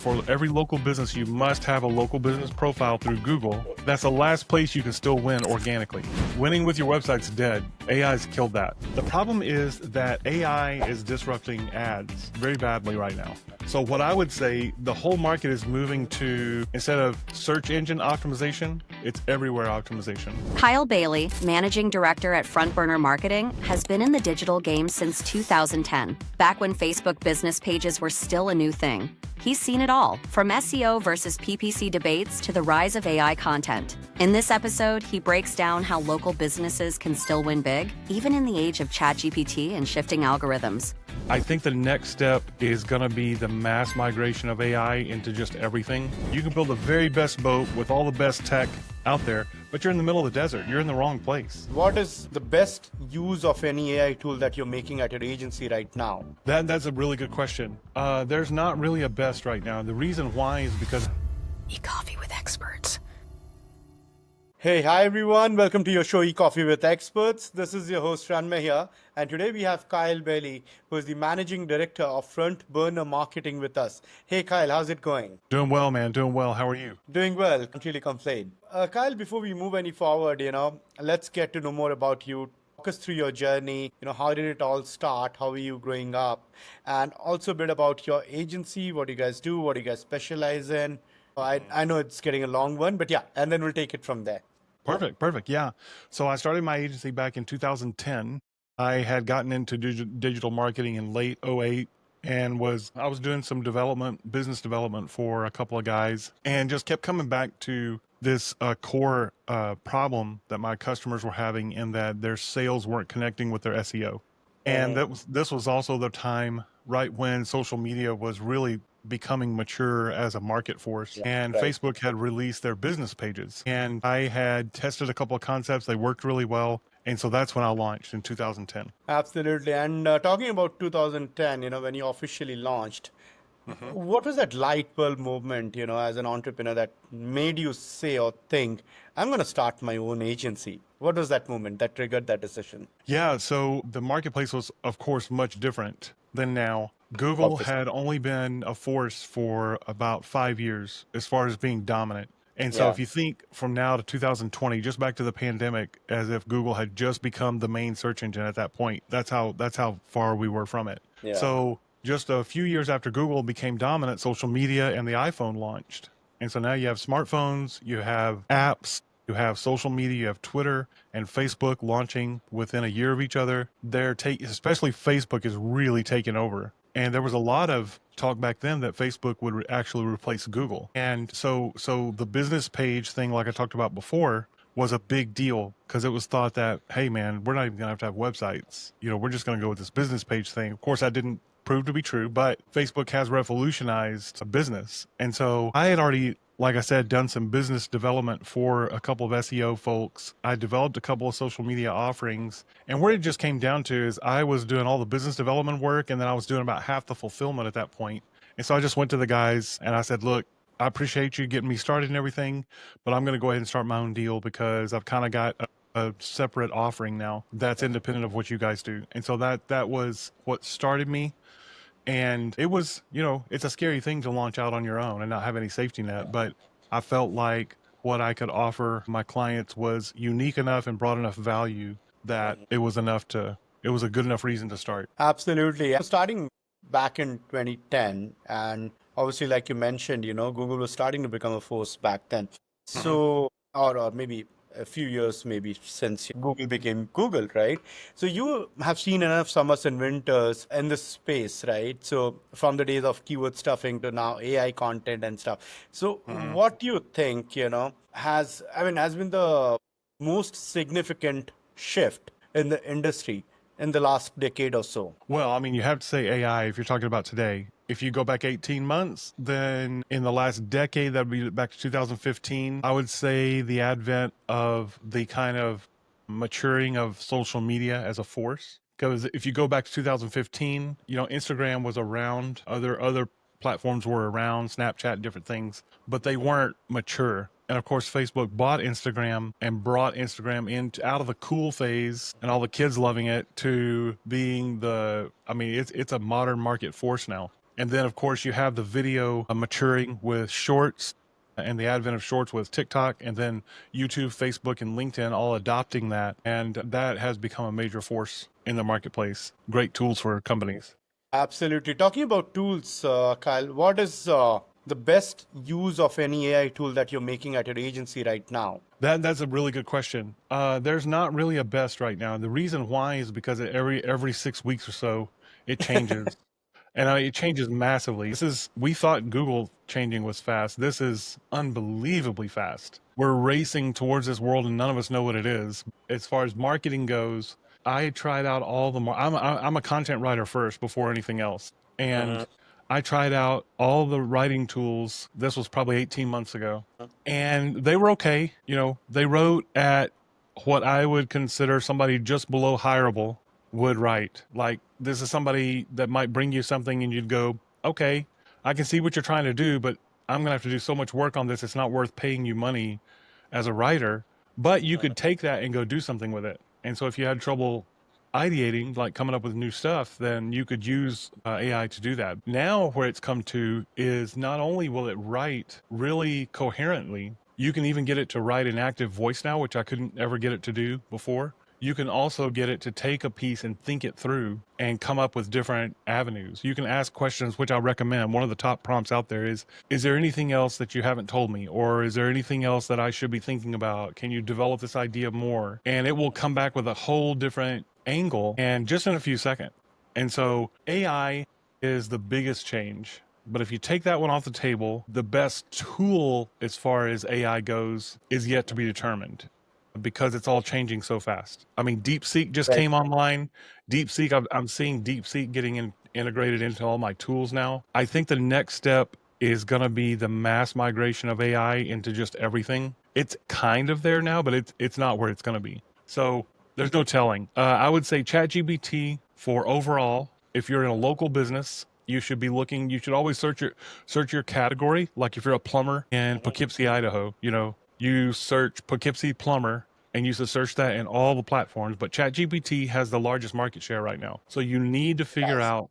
For every local business, you must have a local business profile through Google. That's the last place you can still win organically. Winning with your website's dead. AI's killed that. The problem is that AI is disrupting ads very badly right now. So what I would say, the whole market is moving to, instead of search engine optimization, it's everywhere optimization. Kyle Bailey, managing director at Front Burner Marketing, has been in the digital game since 2010, back when Facebook business pages were still a new thing. He's seen it all, from SEO versus PPC debates to the rise of AI content. In this episode, he breaks down how local businesses can still win big, even in the age of ChatGPT and shifting algorithms. I think the next step is going to be the mass migration of AI into just everything. You can build the very best boat with all the best tech out there, but you're in the middle of the desert. You're in the wrong place. What is the best use of any AI tool that you're making at your agency right now? That's a really good question. There's not really a best right now. The reason why is because E-Coffee with Experts. Hey, hi everyone. Welcome to your show, E-Coffee with Experts. This is your host, Ranmay here. And today we have Kyle Bailey, who is the Managing Director of Front Burner Marketing with us. Hey, Kyle, how's it going? Doing well, man. Doing well. How are you? Doing well. Can't really complain. Kyle, before we move any forward, let's get to know more about you. Walk us through your journey. How did it all start? How were you growing up? And also a bit about your agency. What do you guys do? What do you guys specialize in? I know it's getting a long one, but yeah, and then we'll take it from there. Perfect. Yeah. So I started my agency back in 2010. I had gotten into digital marketing in late '08 and I was doing some business development for a couple of guys, and just kept coming back to this core problem that my customers were having, in that their sales weren't connecting with their SEO. And this was also the time right when social media was really becoming mature as a market force. And right. Facebook had released their business pages, and I had tested a couple of concepts. They worked really well. And so that's when I launched in 2010. Absolutely. And talking about 2010, when you officially launched, what was that light bulb movement, as an entrepreneur, that made you say or think, I'm going to start my own agency? What was that moment that triggered that decision? Yeah, so the marketplace was, of course, much different than now. Google had only been a force for about 5 years as far as being dominant. And so if you think from now to 2020, just back to the pandemic, as if Google had just become the main search engine at that point, that's how far we were from it. Yeah. So just a few years after Google became dominant, social media and the iPhone launched. And so now you have smartphones, you have apps, you have social media, you have Twitter and Facebook launching within a year of each other. Especially Facebook is really taking over. And there was a lot of talk back then that Facebook would actually replace Google. And so the business page thing, like I talked about before, was a big deal, because it was thought that, hey man, we're not even going to have websites. We're just going to go with this business page thing. Of course, that didn't prove to be true, but Facebook has revolutionized a business. And so I had already, like I said, done some business development for a couple of SEO folks. I developed a couple of social media offerings. And where it just came down to is I was doing all the business development work, and then I was doing about half the fulfillment at that point. And so I just went to the guys and I said, look, I appreciate you getting me started and everything, but I'm going to go ahead and start my own deal, because I've kind of got a separate offering now that's independent of what you guys do. And so that was what started me. And it was, it's a scary thing to launch out on your own and not have any safety net. But I felt like what I could offer my clients was unique enough and brought enough value that it was a good enough reason to start. Absolutely. Starting back in 2010, and obviously, like you mentioned, Google was starting to become a force back then. So, or maybe a few years maybe since Google became Google, right? So you have seen enough summers and winters in this space, right? So from the days of keyword stuffing to now AI content and stuff. So what do you think, has been the most significant shift in the industry in the last decade or so? Well, you have to say AI if you're talking about today. If you go back 18 months, then in the last decade, that would be back to 2015, I would say the advent of the kind of maturing of social media as a force. Because if you go back to 2015, Instagram was around, other platforms were around, Snapchat, different things, but they weren't mature. And of course, Facebook bought Instagram and brought Instagram out of the cool phase and all the kids loving it to being it's a modern market force now. And then, of course, you have the video maturing with shorts and the advent of shorts with TikTok, and then YouTube, Facebook, and LinkedIn all adopting that. And that has become a major force in the marketplace. Great tools for companies. Absolutely. Talking about tools, Kyle, what is the best use of any AI tool that you're making at your agency right now? That's a really good question. There's not really a best right now. The reason why is because every 6 weeks or so, it changes. And it changes massively. We thought Google changing was fast. This is unbelievably fast. We're racing towards this world and none of us know what it is. As far as marketing goes, I tried out all the, I'm a content writer first before anything else. And I tried out all the writing tools. This was probably 18 months ago. And they were okay. You know, they wrote at what I would consider somebody just below hireable would write. Like, this is somebody that might bring you something and you'd go, okay, I can see what you're trying to do, but I'm going to have to do so much work on this. It's not worth paying you money as a writer, but you could take that and go do something with it. And so if you had trouble ideating, like coming up with new stuff, then you could use AI to do that. Now where it's come to is not only will it write really coherently, you can even get it to write an active voice now, which I couldn't ever get it to do before. You can also get it to take a piece and think it through and come up with different avenues. You can ask questions, which I recommend. One of the top prompts out there is there anything else that you haven't told me? Or is there anything else that I should be thinking about? Can you develop this idea more? And it will come back with a whole different angle and just in a few seconds. And so AI is the biggest change. But if you take that one off the table, the best tool as far as AI goes is yet to be determined, because it's all changing so fast. I mean, DeepSeek just came online. DeepSeek, I'm seeing DeepSeek getting integrated into all my tools now. I think the next step is going to be the mass migration of AI into just everything. It's kind of there now, but it's not where it's going to be. So there's no telling. I would say ChatGPT for overall, if you're in a local business, you should be looking, you should always search your category. Like if you're a plumber in Poughkeepsie, Idaho, you know, you search Poughkeepsie plumber and you should search that in all the platforms. But ChatGPT has the largest market share right now. So you need to figure out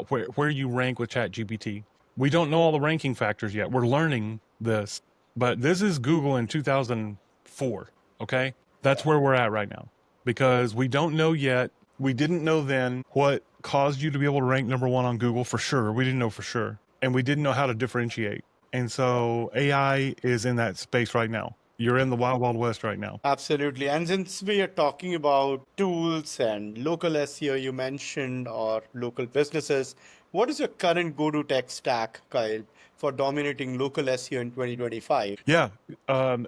where you rank with ChatGPT. We don't know all the ranking factors yet. We're learning this, but this is Google in 2004. Okay. That's where we're at right now, because we don't know yet. We didn't know then what caused you to be able to rank number one on Google for sure. We didn't know for sure. And we didn't know how to differentiate. And so AI is in that space right now. You're in the wild, wild west right now. Absolutely. And since we are talking about tools and local SEO you mentioned, or local businesses, what is your current go-to tech stack, Kyle, for dominating local SEO in 2025? Yeah.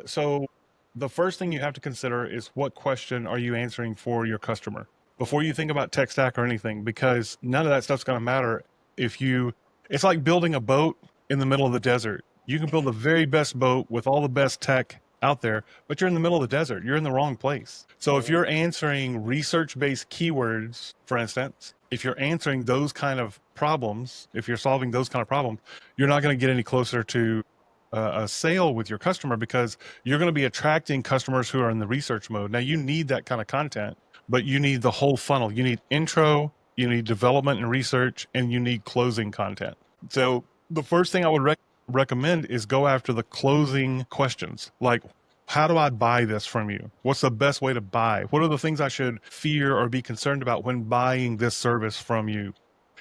So the first thing you have to consider is what question are you answering for your customer before you think about tech stack or anything, because none of that stuff's going to matter it's like building a boat in the middle of the desert. You can build the very best boat with all the best tech out there, but you're in the middle of the desert. You're in the wrong place. So if you're answering research-based keywords, for instance, if you're answering those kind of problems, if you're solving those kind of problems, you're not going to get any closer to a sale with your customer, because you're going to be attracting customers who are in the research mode. Now, you need that kind of content, but you need the whole funnel. You need intro, you need development and research, and you need closing content. So the first thing I would recommend is go after the closing questions. Like, how do I buy this from you? What's the best way to buy? What are the things I should fear or be concerned about when buying this service from you?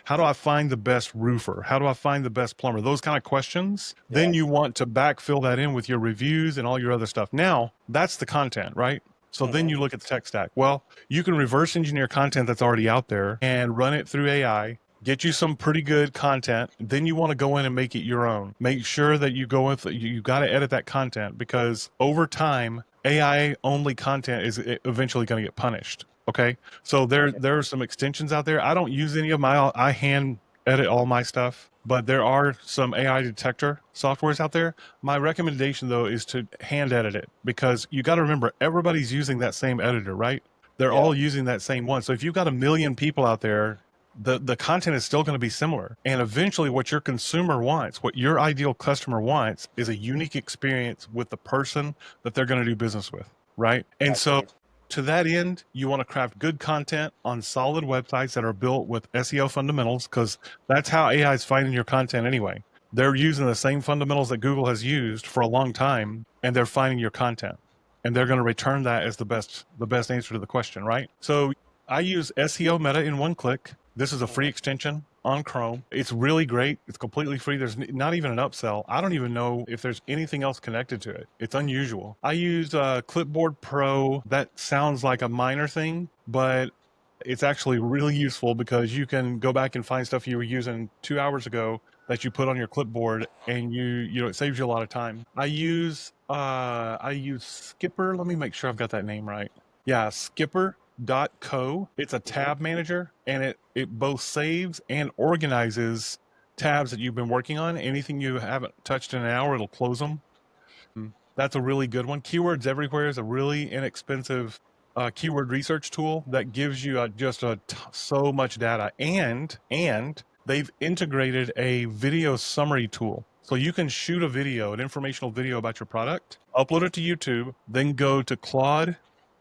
How do I find the best roofer? How do I find the best plumber? Those kind of questions. Yeah. Then you want to backfill that in with your reviews and all your other stuff. Now, that's the content, right? So then you look at the tech stack. Well, you can reverse engineer content that's already out there and run it through AI, get you some pretty good content. Then you want to go in and make it your own. Make sure that you you got to edit that content, because over time, AI only content is eventually going to get punished. Okay. So there are some extensions out there. I don't use any of I hand edit all my stuff, but there are some AI detector softwares out there. My recommendation though is to hand edit it, because you got to remember, everybody's using that same editor, right? They're all using that same one. So if you've got 1 million people out there, the content is still going to be similar. And eventually what your consumer wants, what your ideal customer wants, is a unique experience with the person that they're going to do business with, right? And so To that end, you want to craft good content on solid websites that are built with SEO fundamentals, because that's how AI is finding your content anyway. They're using the same fundamentals that Google has used for a long time, and they're finding your content. And they're going to return that as the best answer to the question, right? So I use SEO Meta in one click. This is a free extension on Chrome. It's really great. It's completely free. There's not even an upsell. I don't even know if there's anything else connected to it. It's unusual. I use Clipboard Pro. That sounds like a minor thing, but it's actually really useful because you can go back and find stuff you were using 2 hours ago that you put on your clipboard, and it saves you a lot of time. I use Skipper. Let me make sure I've got that name right. Yeah, Skipper.co. It's a tab manager, and it both saves and organizes tabs that you've been working on. Anything you haven't touched in an hour, it'll close them. That's a really good one. Keywords Everywhere is a really inexpensive keyword research tool that gives you so much data, and they've integrated a video summary tool. So you can shoot a video, an informational video about your product, upload it to YouTube, then go to Claude,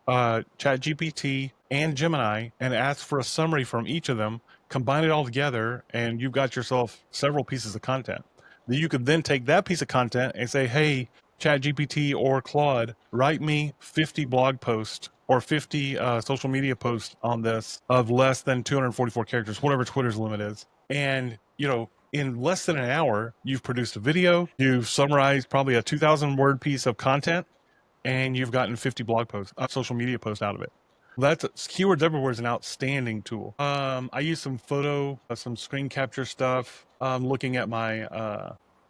ChatGPT, and Gemini and ask for a summary from each of them, combine it all together, and you've got yourself several pieces of content. You could then take that piece of content and say, hey, ChatGPT or Claude, write me 50 blog posts or 50 social media posts on this of less than 244 characters, whatever Twitter's limit is. And, in less than an hour, you've produced a video, you've summarized probably a 2,000 word piece of content, and you've gotten 50 blog posts, social media posts out of it. Keywords Everywhere is an outstanding tool. I use some some screen capture stuff. Looking at my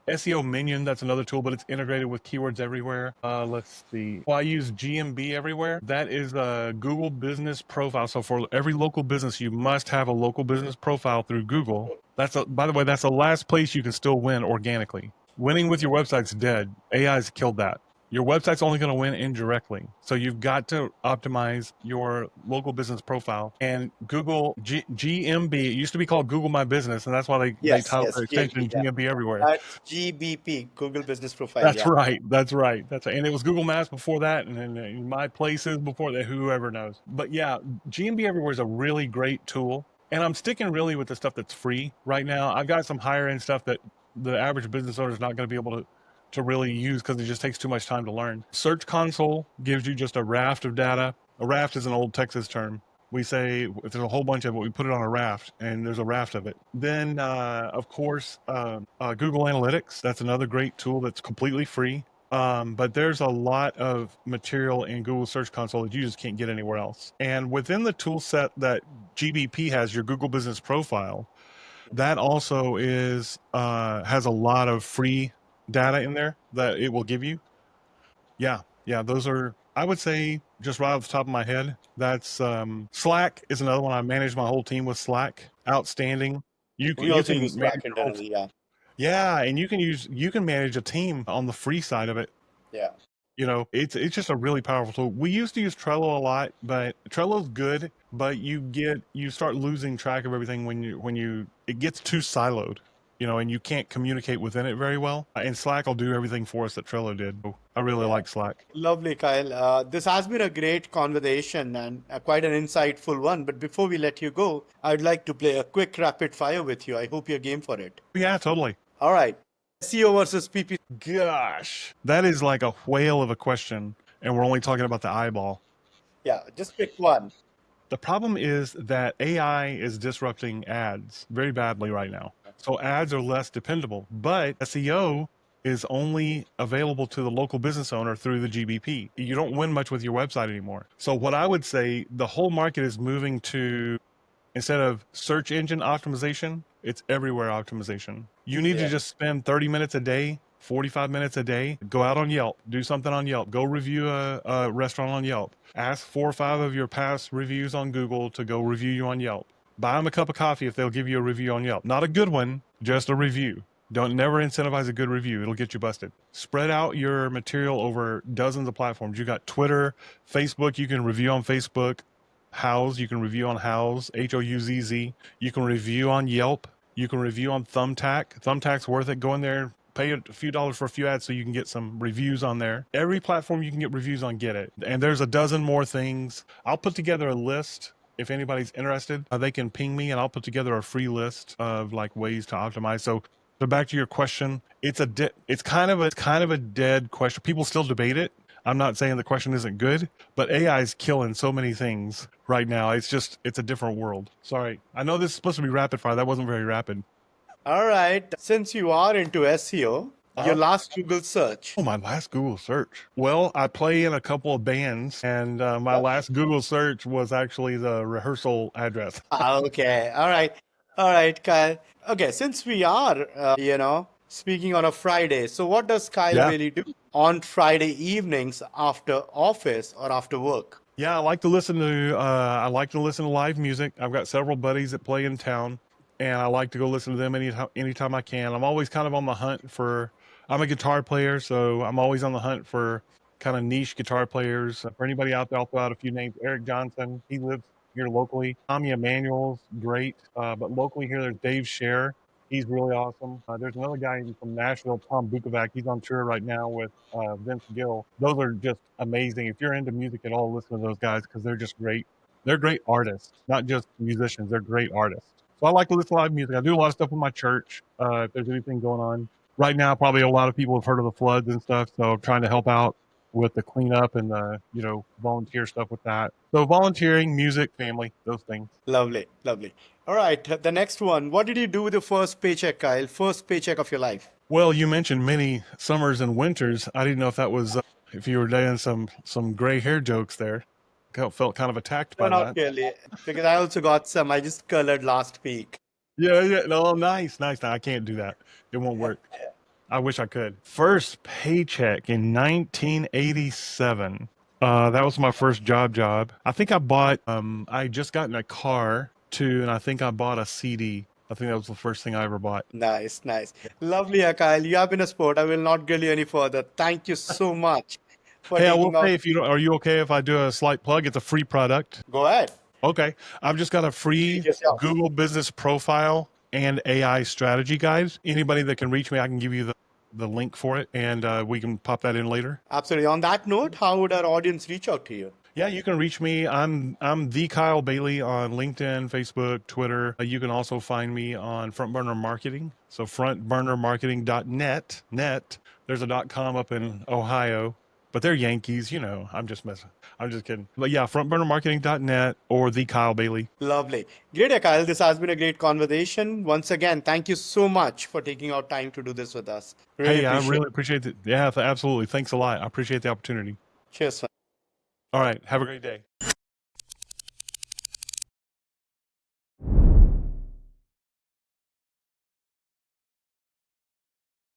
SEO Minion, that's another tool, but it's integrated with Keywords Everywhere. Let's see. Well, I use GMB Everywhere. That is a Google business profile. So for every local business, you must have a local business profile through Google. By the way, that's the last place you can still win organically. Winning with your website's dead. AI's killed that. Your website's only going to win indirectly. So you've got to optimize your local business profile. And Google GMB, it used to be called Google My Business, and that's why they titled their extension GMB Everywhere. That's GBP, Google Business Profile. That's right. That's right. And it was Google Maps before that, and then My Places before that, whoever knows. But yeah, GMB Everywhere is a really great tool. And I'm sticking really with the stuff that's free right now. I've got some higher end stuff that the average business owner is not going to be able to really use because it just takes too much time to learn. Search Console gives you just a raft of data. A raft is an old Texas term. We say if there's a whole bunch of it, we put it on a raft, and there's a raft of it. Then, of course, Google Analytics. That's another great tool that's completely free. But there's a lot of material in Google Search Console that you just can't get anywhere else. And within the tool set that GBP has, your Google Business Profile, that also has a lot of free data in there that it will give you. Yeah, those are, I would say, just right off the top of my head, that's Slack is another one. I manage my whole team with Slack. Outstanding. We also use Slack internally, yeah. Yeah, and you can manage a team on the free side of it. Yeah. It's just a really powerful tool. We used to use Trello a lot, but Trello's good, but you start losing track of everything when it gets too siloed, and you can't communicate within it very well. And Slack will do everything for us that Trello did. I really like Slack. Lovely, Kyle. This has been a great conversation and quite an insightful one. But before we let you go, I'd like to play a quick rapid fire with you. I hope you're game for it. Yeah, totally. All right. SEO versus PP. Gosh, that is like a whale of a question, and we're only talking about the eyeball. Yeah, just pick one. The problem is that AI is disrupting ads very badly right now. So ads are less dependable, but SEO is only available to the local business owner through the GBP. You don't win much with your website anymore. So what I would say, the whole market is moving to, instead of search engine optimization, it's everywhere optimization. You need to just spend 30 minutes a day, 45 minutes a day, go out on Yelp, do something on Yelp, go review a restaurant on Yelp, ask 4 or 5 of your past reviews on Google to go review you on Yelp. Buy them a cup of coffee if they'll give you a review on Yelp. Not a good one, just a review. Don't never incentivize a good review. It'll get you busted. Spread out your material over dozens of platforms. You got Twitter, Facebook, you can review on Facebook. Houzz, you can review on Houzz, Houzz. You can review on Yelp. You can review on Thumbtack. Thumbtack's worth it. Go in there, pay a few dollars for a few ads so you can get some reviews on there. Every platform you can get reviews on, get it. And there's a dozen more things. I'll put together a list. If anybody's interested, they can ping me and I'll put together a free list of like ways to optimize. So back to your question, it's kind of a dead question. People still debate it. I'm not saying the question isn't good, but AI is killing so many things right now. It's a different world. Sorry. I know this is supposed to be rapid fire. That wasn't very rapid. All right. Since you are into SEO, your last Google search. Oh, my last Google search. Well, I play in a couple of bands, and my last Google search was actually the rehearsal address. Okay. All right. All right, Kyle. Okay. Since we are, speaking on a Friday, so what does Kyle really do on Friday evenings after office or after work? Yeah, I like to listen to live music. I've got several buddies that play in town, and I like to go listen to them anytime I can. I'm always kind of on the hunt for. I'm a guitar player, so I'm always on the hunt for kind of niche guitar players. For anybody out there, I'll throw out a few names. Eric Johnson, he lives here locally. Tommy Emmanuel's great, but locally here, there's Dave Scher. He's really awesome. There's another guy from Nashville, Tom Bukovac. He's on tour right now with Vince Gill. Those are just amazing. If you're into music at all, listen to those guys because they're just great. They're great artists, not just musicians. They're great artists. So I like to listen to live music. I do a lot of stuff with my church. If there's anything going on right now, probably a lot of people have heard of the floods and stuff. So I'm trying to help out with the cleanup and the, volunteer stuff with that. So volunteering, music, family, those things. Lovely, lovely. All right, the next one. What did you do with your first paycheck, Kyle? First paycheck of your life? Well, you mentioned many summers and winters. I didn't know if that was, if you were doing some gray hair jokes there. Felt kind of attacked by that. Not really, because I also got some. I just colored last week. Yeah. No, nice. I can't do that. It won't work. I wish I could. First paycheck in 1987. That was my first job. I think I bought, I just gotten a car too, and I think I bought a CD. I think that was the first thing I ever bought. Nice. Lovely, Kyle. You have been a sport. I will not grill you any further. Thank you so much for Hey, I taking will say, are you okay if I do a slight plug? It's a free product. Go ahead. Okay. I've just got a free Google business profile and AI strategy guide. Anybody that can reach me, I can give you the link for it, and we can pop that in later. Absolutely. On that note, how would our audience reach out to you? Yeah, you can reach me. I'm the Kyle Bailey on LinkedIn, Facebook, Twitter. You can also find me on Front Burner Marketing. So frontburnermarketing.net. There's a .com up in Ohio, but they're Yankees. I'm just messing. I'm just kidding. But yeah, frontburnermarketing.net or the Kyle Bailey. Lovely. Great, Kyle. This has been a great conversation. Once again, thank you so much for taking out time to do this with us. I really appreciate it. Yeah, absolutely. Thanks a lot. I appreciate the opportunity. Cheers. All right. Have a great day.